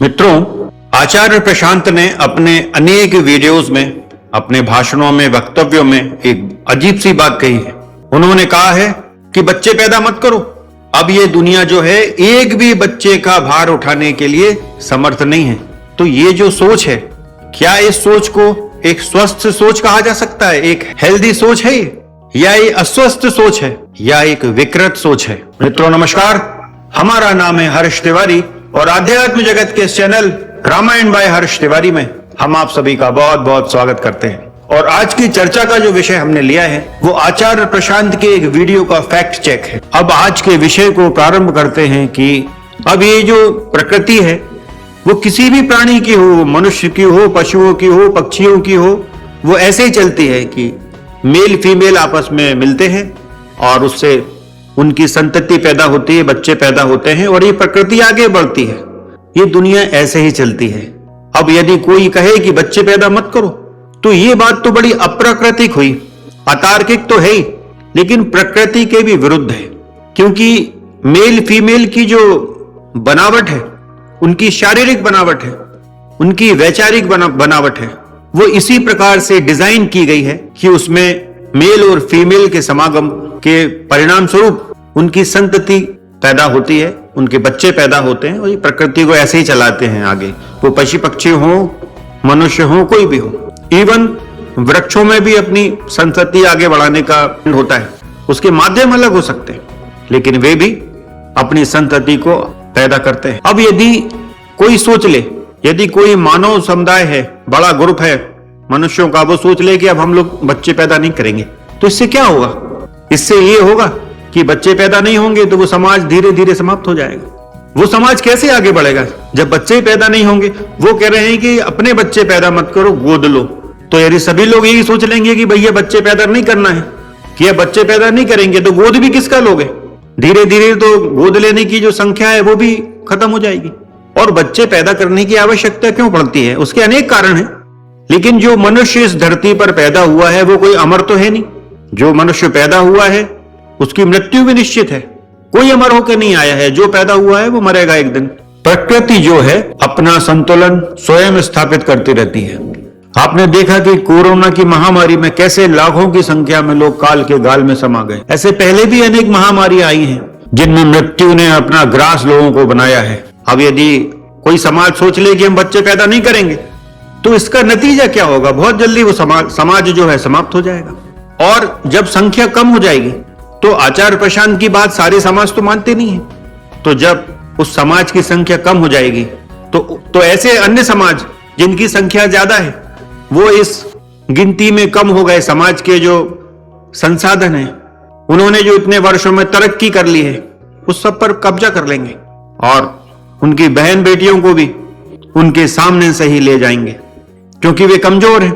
मित्रों, आचार्य प्रशांत ने अपने अनेक वीडियोस में, अपने भाषणों में, वक्तव्यों में एक अजीब सी बात कही है। उन्होंने कहा है कि बच्चे पैदा मत करो। अब ये दुनिया जो है एक भी बच्चे का भार उठाने के लिए समर्थ नहीं है। तो ये जो सोच है, क्या इस सोच को एक स्वस्थ सोच कहा जा सकता है? एक हेल्दी सोच है ये, या ये अस्वस्थ सोच है, या एक विकृत सोच है? मित्रों नमस्कार, हमारा नाम है हर्ष तिवारी और आध्यात्म जगत के चैनल रामायण बाय हर्ष तिवारी में हम आप सभी का बहुत बहुत स्वागत करते हैं। और आज की चर्चा का जो विषय हमने लिया है वो आचार्य प्रशांत के एक वीडियो का फैक्ट चेक है। अब आज के विषय को प्रारंभ करते हैं कि अब ये जो प्रकृति है वो किसी भी प्राणी की हो, मनुष्य की हो, पशुओं की हो, पक्षियों की हो, वो ऐसे ही चलती है कि मेल फीमेल आपस में मिलते हैं और उससे उनकी संतति पैदा होती है, बच्चे पैदा होते हैं और ये प्रकृति आगे बढ़ती है। ये दुनिया ऐसे ही चलती है। अब यदि कोई कहे कि बच्चे पैदा मत करो तो ये बात तो बड़ी अप्राकृतिक हुई, अतार्किक तो है ही, लेकिन प्रकृति के भी विरुद्ध है। क्योंकि मेल फीमेल की जो बनावट है, उनकी शारीरिक बनावट है, उनकी वैचारिक बनावट है, वो इसी प्रकार से डिजाइन की गई है कि उसमें मेल और फीमेल के समागम के परिणाम स्वरूप उनकी संतति पैदा होती है, उनके बच्चे पैदा होते हैं और ये प्रकृति को ऐसे ही चलाते हैं आगे। वो पशु पक्षी हो, मनुष्य हो, कोई भी हो। इवन वृक्षों में भी अपनी संतति आगे बढ़ाने का होता है। उसके माध्यम अलग हो सकते हैं, लेकिन वे भी अपनी संतति को पैदा करते हैं। अब यदि कोई सोच ले, यदि कोई मानव समुदाय है, बड़ा ग्रुप है मनुष्यों का, वो सोच ले कि अब हम लोग बच्चे पैदा नहीं करेंगे, तो इससे क्या होगा? इससे ये होगा कि बच्चे पैदा नहीं होंगे तो वो समाज धीरे धीरे समाप्त हो जाएगा। वो समाज कैसे आगे बढ़ेगा जब बच्चे पैदा नहीं होंगे? वो कह रहे हैं कि अपने बच्चे पैदा मत करो, गोद लो। तो यदि सभी लोग यही सोच लेंगे कि भैया बच्चे पैदा नहीं करना है, कि बच्चे पैदा नहीं करेंगे, तो गोद भी किसका लोगे? धीरे धीरे तो गोद लेने की जो संख्या है वो भी खत्म हो जाएगी। और बच्चे पैदा करने की आवश्यकता क्यों पड़ती है? उसके अनेक कारण हैं, लेकिन जो मनुष्य इस धरती पर पैदा हुआ है वो कोई अमर तो है नहीं। जो मनुष्य पैदा हुआ है उसकी मृत्यु भी निश्चित है। कोई अमर होकर नहीं आया है, जो पैदा हुआ है वो मरेगा एक दिन। प्रकृति जो है अपना संतुलन स्वयं स्थापित करती रहती है। आपने देखा कि कोरोना की महामारी में कैसे लाखों की संख्या में लोग काल के गाल में समा गए। ऐसे पहले भी अनेक महामारी आई हैं जिनमें मृत्यु ने अपना ग्रास लोगों को बनाया है। अब यदि कोई समाज सोच ले कि हम बच्चे पैदा नहीं करेंगे तो इसका नतीजा क्या होगा? बहुत जल्दी वो समाज जो है समाप्त हो जाएगा। और जब संख्या कम हो जाएगी तो आचार्य प्रशांत की बात सारे समाज तो मानते नहीं है, तो जब उस समाज की संख्या कम हो जाएगी तो ऐसे अन्य समाज जिनकी संख्या ज्यादा है वो इस गिनती में कम हो गए। समाज के जो संसाधन है, उन्होंने जो इतने वर्षों में तरक्की कर ली है, उस सब पर कब्जा कर लेंगे और उनकी बहन बेटियों को भी उनके सामने से ही ले जाएंगे, क्योंकि वे कमजोर हैं।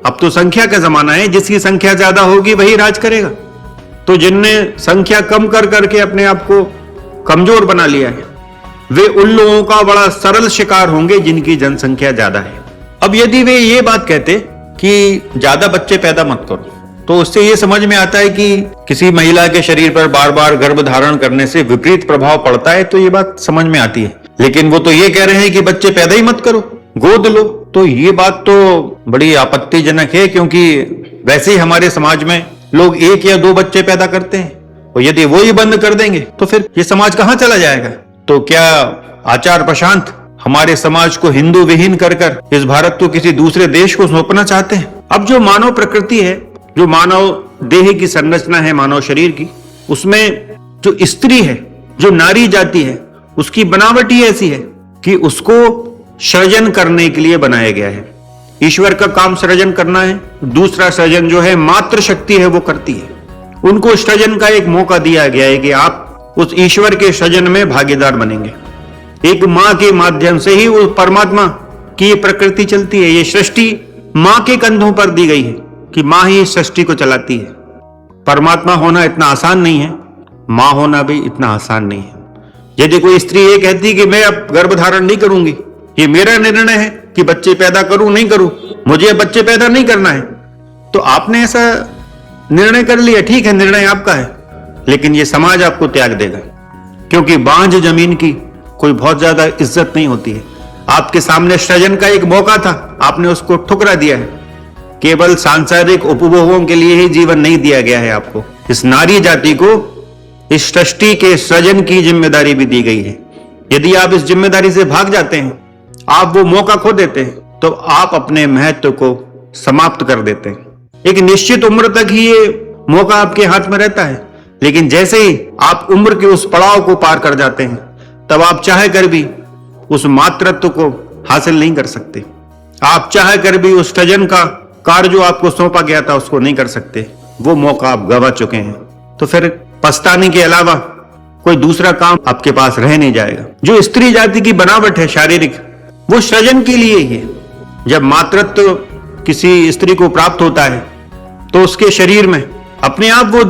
अब तो संख्या का जमाना है, जिसकी संख्या ज्यादा होगी वही राज करेगा। तो जिनने संख्या कम कर करके अपने आप को कमजोर बना लिया है, वे उन लोगों का बड़ा सरल शिकार होंगे जिनकी जनसंख्या ज्यादा है। अब यदि वे ये बात कहते कि ज्यादा बच्चे पैदा मत करो, तो उससे ये समझ में आता है कि किसी महिला के शरीर पर बार बार गर्भ धारण करने से विपरीत प्रभाव पड़ता है, तो ये बात समझ में आती है। लेकिन वो तो ये कह रहे हैं कि बच्चे पैदा ही मत करो, गोद लो। तो ये बात तो बड़ी आपत्तिजनक है, क्योंकि वैसे ही हमारे समाज में लोग 1 या 2 बच्चे पैदा करते हैं, और यदि वो ही बंद कर देंगे तो फिर ये समाज कहां चला जाएगा? तो क्या आचार्य प्रशांत हमारे समाज को हिंदू विहीन कर इस भारत को किसी दूसरे देश को सौंपना चाहते हैं? अब जो मानव प्रकृति है, जो मानव देह की संरचना है, मानव शरीर की, उसमें जो स्त्री है, जो नारी जाति है, उसकी बनावट ही ऐसी है कि उसको सृजन करने के लिए बनाया गया है। ईश्वर का काम सृजन करना है, दूसरा सृजन जो है मातृ शक्ति है वो करती है। उनको सृजन का एक मौका दिया गया है कि आप उस ईश्वर के सृजन में भागीदार बनेंगे। एक मां के माध्यम से ही वो परमात्मा की प्रकृति चलती है। ये सृष्टि मां के कंधों पर दी गई है कि मां ही इस सृष्टि को चलाती है। परमात्मा होना इतना आसान नहीं है, मां होना भी इतना आसान नहीं है। यदि कोई स्त्री ये कहती कि मैं अब गर्भधारण नहीं करूंगी, ये मेरा निर्णय है कि बच्चे पैदा करूं नहीं करूं, मुझे बच्चे पैदा नहीं करना है, तो आपने ऐसा निर्णय कर लिया, ठीक है, निर्णय आपका है, लेकिन ये समाज आपको त्याग देगा। क्योंकि बांझ जमीन की कोई बहुत ज्यादा इज्जत नहीं होती है। आपके सामने सृजन का एक मौका था, आपने उसको ठुकरा दिया है। केवल सांसारिक उपभोगों के लिए ही जीवन नहीं दिया गया है आपको, इस नारी जाति को इस सृष्टि के सृजन की जिम्मेदारी भी दी गई है। यदि आप इस जिम्मेदारी से भाग जाते हैं, आप वो मौका खो देते हैं, तो आप अपने महत्व को समाप्त कर देते हैं। एक निश्चित उम्र तक ही ये मौका आपके हाथ में रहता है, लेकिन जैसे ही आप उम्र के उस पड़ाव को पार कर जाते हैं, तब आप चाह कर भी उस मातृत्व को हासिल नहीं कर सकते। आप चाह कर भी उस सृजन का कार्य जो आपको सौंपा गया था उसको नहीं कर सकते। वो मौका आप गवा चुके हैं। तो फिर पछताने के अलावा कोई दूसरा काम आपके पास रह नहीं जाएगा। जो स्त्री जाति की बनावट है शारीरिक, वो सृजन के लिए ही है। जब मातृत्व किसी स्त्री को प्राप्त होता है तो उसके शरीर में अपने आप वो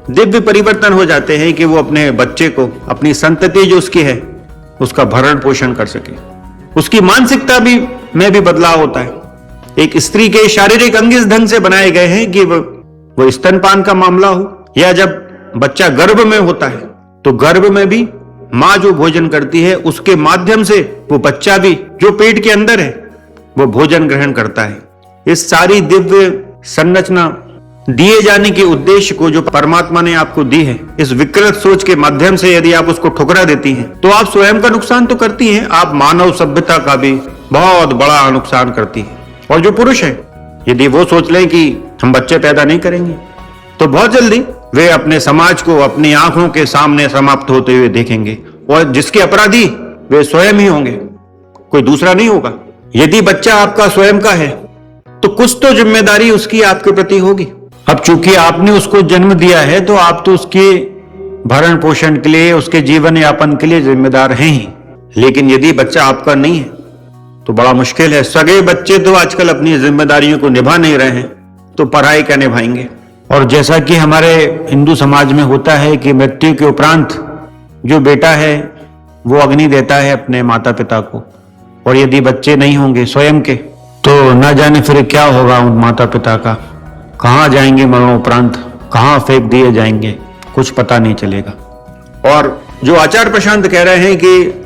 दिव्य परिवर्तन हो जाते हैं कि वो अपने बच्चे को, अपनी संतति जो उसकी है, उसका भरण पोषण कर सके। उसकी मानसिकता में भी बदलाव होता है। एक स्त्री के शारीरिक अंग इस ढंग से बनाए गए हैं कि वो स्तनपान का मामला हो या जब बच्चा गर्भ में होता है तो गर्भ में भी मां जो भोजन करती है उसके माध्यम से वो बच्चा भी जो पेट के अंदर है वो भोजन ग्रहण करता है। इस सारी दिव्य संरचना दिए जाने के उद्देश्य को जो परमात्मा ने आपको दी है, इस विकृत सोच के माध्यम से यदि आप उसको ठुकरा देती हैं तो आप स्वयं का नुकसान तो करती हैं, आप मानव सभ्यता का भी बहुत बड़ा नुकसान करती हैं। और जो पुरुष है, यदि वो सोच लें कि हम बच्चे पैदा नहीं करेंगे, तो बहुत जल्दी वे अपने समाज को अपनी आंखों के सामने समाप्त होते हुए देखेंगे और जिसके अपराधी वे स्वयं ही होंगे, कोई दूसरा नहीं होगा। यदि बच्चा आपका स्वयं का है तो कुछ तो जिम्मेदारी उसकी आपके प्रति होगी। अब चूंकि आपने उसको जन्म दिया है तो आप तो उसके भरण पोषण के लिए, उसके जीवन यापन के लिए जिम्मेदार हैं ही। लेकिन यदि बच्चा आपका नहीं है तो बड़ा मुश्किल है। सगे बच्चे तो आजकल अपनी जिम्मेदारियों को निभा नहीं रहे हैं, तो पढ़ाई क्या निभाएंगे। और जैसा कि हमारे हिंदू समाज में होता है कि मृत्यु के उपरांत जो बेटा है वो अग्नि देता है अपने माता पिता को, और यदि बच्चे नहीं होंगे स्वयं के तो न जाने फिर क्या होगा उन माता पिता का, कहाँ जाएंगे मरणोपरांत, कहाँ फेंक दिए जाएंगे, कुछ पता नहीं चलेगा। और जो आचार्य प्रशांत कह रहे हैं कि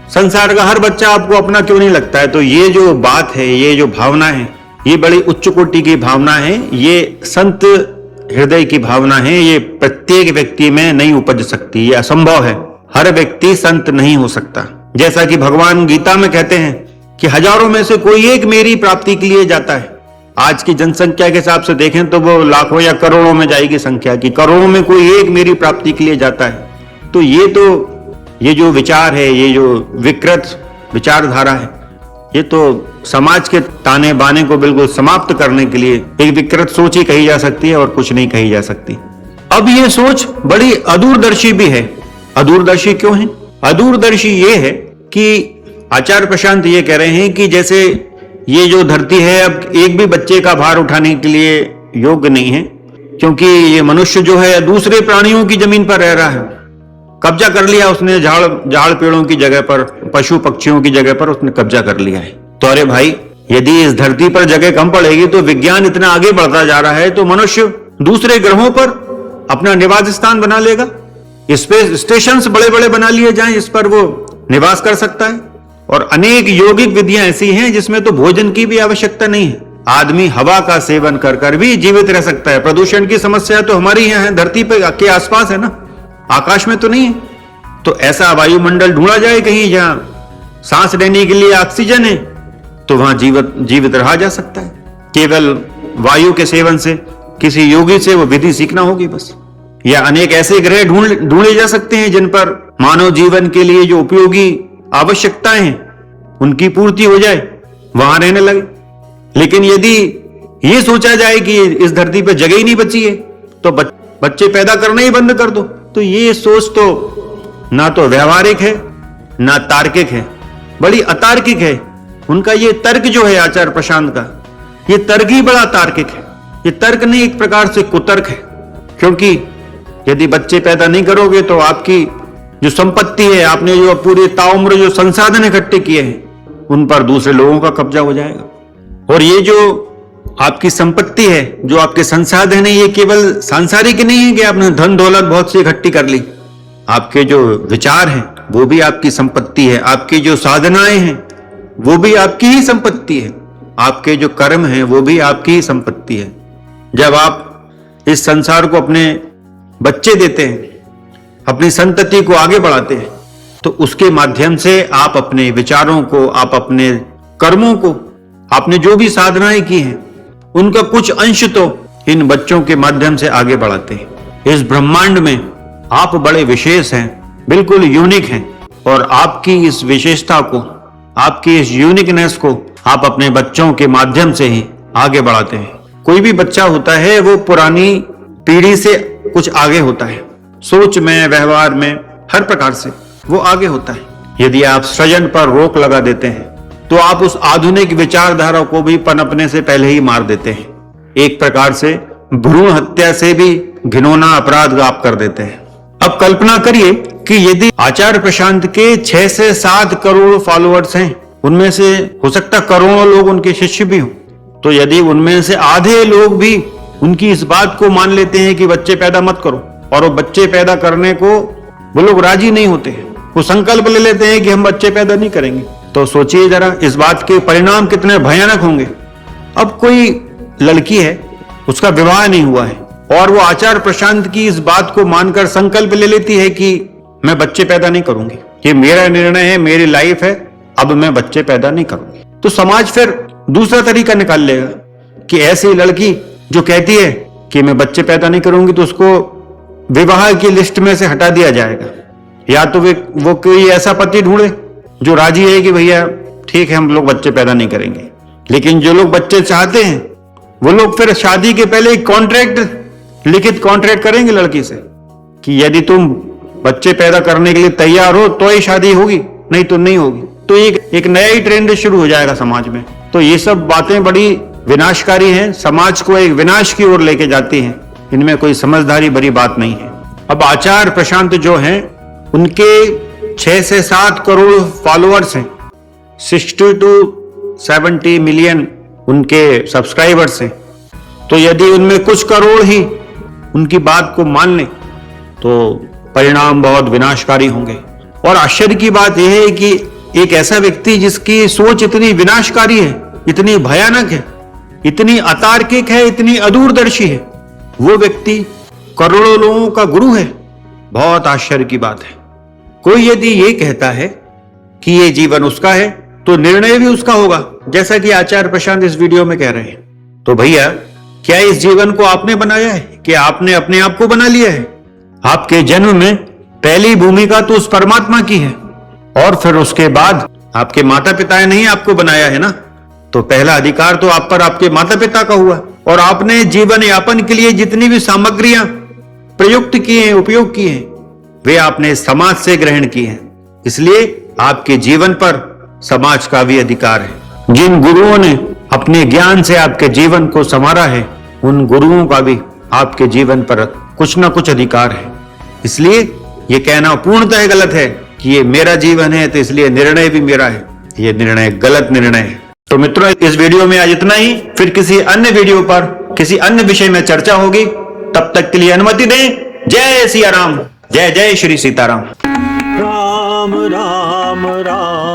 संसार का हर बच्चा आपको अपना क्यों नहीं लगता है, तो ये जो बात है, ये जो भावना है, ये बड़ी उच्च कोटि की भावना है। ये संत हृदय की भावना है। ये प्रत्येक व्यक्ति में नहीं उपज सकती, ये असंभव है। हर व्यक्ति संत नहीं हो सकता। जैसा कि भगवान गीता में कहते हैं कि हजारों में से कोई एक मेरी प्राप्ति के लिए जाता है। आज की जनसंख्या के हिसाब से देखें तो वो लाखों या करोड़ों में जाएगी संख्या की, करोड़ों में कोई एक मेरी प्राप्ति के लिए जाता है। तो ये जो विचार है, ये जो विकृत विचारधारा है, ये तो समाज के ताने बाने को बिल्कुल समाप्त करने के लिए एक विकृत सोच ही कही जा सकती है और कुछ नहीं कही जा सकती। अब ये सोच बड़ी अदूरदर्शी भी है। अदूरदर्शी क्यों है? अदूरदर्शी ये है कि आचार्य प्रशांत ये कह रहे हैं कि जैसे ये जो धरती है अब एक भी बच्चे का भार उठाने के लिए योग्य नहीं है, क्योंकि ये मनुष्य जो है दूसरे प्राणियों की जमीन पर रह रहा है। कब्जा कर लिया उसने, झाड़ पेड़ों की जगह पर, पशु पक्षियों की जगह पर उसने कब्जा कर लिया है। तो अरे भाई, यदि इस धरती पर जगह कम पड़ेगी तो विज्ञान इतना आगे बढ़ता जा रहा है तो मनुष्य दूसरे ग्रहों पर अपना निवास स्थान बना लेगा। स्पेस स्टेशंस बड़े बड़े बना लिए जाएं, इस पर वो निवास कर सकता है। और अनेक यौगिक विधियां ऐसी हैं जिसमें तो भोजन की भी आवश्यकता नहीं है। आदमी हवा का सेवन कर कर भी जीवित रह सकता है। प्रदूषण की समस्या तो हमारी यहाँ है, धरती पे के आसपास है ना, आकाश में तो नहीं है। तो ऐसा वायुमंडल ढूंढा जाए कहीं जहां सांस लेने के लिए ऑक्सीजन है, तो वहां जीवित रहा जा सकता है। केवल वायु के सेवन से किसी योगी से वो विधि सीखना होगी बस। या अनेक ऐसे ग्रह ढूंढे जा सकते हैं जिन पर मानव जीवन के लिए जो उपयोगी आवश्यकताएं हैं उनकी पूर्ति हो जाए, वहां रहने लगे। लेकिन यदि ये सोचा जाए कि इस धरती पर जगह ही नहीं बची है तो बच्चे पैदा करना ही बंद कर दो, तो ये सोच तो ना तो व्यवहारिक है ना तार्किक है, बड़ी अतार्किक है। उनका ये तर्क जो है आचार्य प्रशांत का, ये तर्क ही बड़ा तार्किक है। ये तर्क नहीं, एक प्रकार से कुतर्क है। क्योंकि यदि बच्चे पैदा नहीं करोगे तो आपकी जो संपत्ति है, आपने जो पूरी ताउम्र जो संसाधन इकट्ठे किए हैं, उन पर दूसरे लोगों का कब्जा हो जाएगा। और ये जो आपकी संपत्ति है, जो आपके संसाधन है, ये केवल सांसारिक नहीं है कि आपने धन दौलत बहुत सी इकट्ठी कर ली। आपके जो विचार हैं वो भी आपकी संपत्ति है, आपकी जो साधनाएं हैं वो भी आपकी ही संपत्ति है। आपके जो कर्म हैं वो भी आपकी ही संपत्ति है। जब आप इस संसार को अपने बच्चे देते हैं, अपनी संतति को आगे बढ़ाते हैं, तो उसके माध्यम से आप अपने विचारों को, आप अपने कर्मों को, आपने जो भी साधनाएं की हैं उनका कुछ अंश तो इन बच्चों के माध्यम से आगे बढ़ाते हैं। इस ब्रह्मांड में आप बड़े विशेष हैं, बिल्कुल यूनिक हैं, और आपकी इस विशेषता को, आपकी इस यूनिकनेस को आप अपने बच्चों के माध्यम से ही आगे बढ़ाते हैं। कोई भी बच्चा होता है वो पुरानी पीढ़ी से कुछ आगे होता है, सोच में, व्यवहार में, हर प्रकार से वो आगे होता है। यदि आप सृजन पर रोक लगा देते हैं तो आप उस आधुनिक विचारधारा को भी पनपने से पहले ही मार देते हैं। एक प्रकार से भ्रूण हत्या से भी घिनौना अपराध आप कर देते हैं। अब कल्पना करिए कि यदि आचार्य प्रशांत के 6 से 7 करोड़ फॉलोअर्स हैं, उनमें से हो सकता करोड़ों लोग उनके शिष्य भी हों, तो यदि उनमें से आधे लोग भी उनकी इस बात को मान लेते हैं कि बच्चे पैदा मत करो, और वो बच्चे पैदा करने को वो लोग राजी नहीं होते हैं, वो संकल्प ले लेते हैं कि हम बच्चे पैदा नहीं करेंगे, तो सोचिए जरा इस बात के परिणाम कितने भयानक होंगे। अब कोई लड़की है, उसका विवाह नहीं हुआ है, और वो आचार्य प्रशांत की इस बात को मानकर संकल्प ले लेती है कि मैं बच्चे पैदा नहीं करूंगी, ये मेरा निर्णय है, मेरी लाइफ है, अब मैं बच्चे पैदा नहीं करूंगी। तो समाज फिर दूसरा तरीका निकाल लेगा कि ऐसी लड़की जो कहती है कि मैं बच्चे पैदा नहीं करूंगी तो उसको विवाह की लिस्ट में से हटा दिया जाएगा, या तो वो कोई ऐसा पति ढूंढे जो राजी है कि भैया ठीक है हम लोग बच्चे पैदा नहीं करेंगे। लेकिन जो लोग बच्चे चाहते हैं वो लोग फिर शादी के पहले एक कॉन्ट्रैक्ट, लिखित कॉन्ट्रैक्ट करेंगे लड़की से कि यदि तुम बच्चे पैदा करने के लिए तैयार हो तो ही शादी होगी, नहीं तो नहीं होगी। तो एक नया ही ट्रेंड शुरू हो जाएगा समाज में। तो ये सब बातें बड़ी विनाशकारी हैं, समाज को एक विनाश की ओर लेके जाती हैं, इनमें कोई समझदारी भरी बात नहीं है। अब आचार्य प्रशांत जो हैं उनके 6 से 7 करोड़ फॉलोअर्स हैं, 60 to 70 मिलियन उनके सब्सक्राइबर्स हैं। तो यदि उनमें कुछ करोड़ ही उनकी बात को मान लें तो परिणाम बहुत विनाशकारी होंगे। और आश्चर्य की बात यह है कि एक ऐसा व्यक्ति जिसकी सोच इतनी विनाशकारी है, इतनी भयानक है, इतनी अतार्किक है, इतनी अदूरदर्शी है, वो व्यक्ति करोड़ों लोगों का गुरु है। बहुत आश्चर्य की बात है। कोई यदि ये कहता है कि ये जीवन उसका है तो निर्णय भी उसका होगा, जैसा कि आचार्य प्रशांत इस वीडियो में कह रहे हैं। तो भैया क्या इस जीवन को आपने बनाया है कि आपने अपने आप को बना लिया है? आपके जन्म में पहली भूमिका तो उस परमात्मा की है, और फिर उसके बाद आपके माता पिता ने नहीं आपको बनाया है ना। तो पहला अधिकार तो आप पर आपके माता पिता का हुआ, और आपने जीवन यापन के लिए जितनी भी सामग्रियां प्रयुक्त की हैं, उपयोग किए हैं, वे आपने समाज से ग्रहण की हैं। इसलिए आपके जीवन पर समाज का भी अधिकार है। जिन गुरुओं ने अपने ज्ञान से आपके जीवन को संवारा है, उन गुरुओं का भी आपके जीवन पर कुछ ना कुछ अधिकार है। इसलिए यह कहना पूर्णतः गलत है कि ये मेरा जीवन है तो इसलिए निर्णय भी मेरा है। ये निर्णय गलत निर्णय है। तो मित्रों, इस वीडियो में आज इतना ही। फिर किसी अन्य वीडियो पर किसी अन्य विषय में चर्चा होगी। तब तक के लिए अनुमति दें। जय सिया राम, जय जय श्री सीताराम। राम राम राम।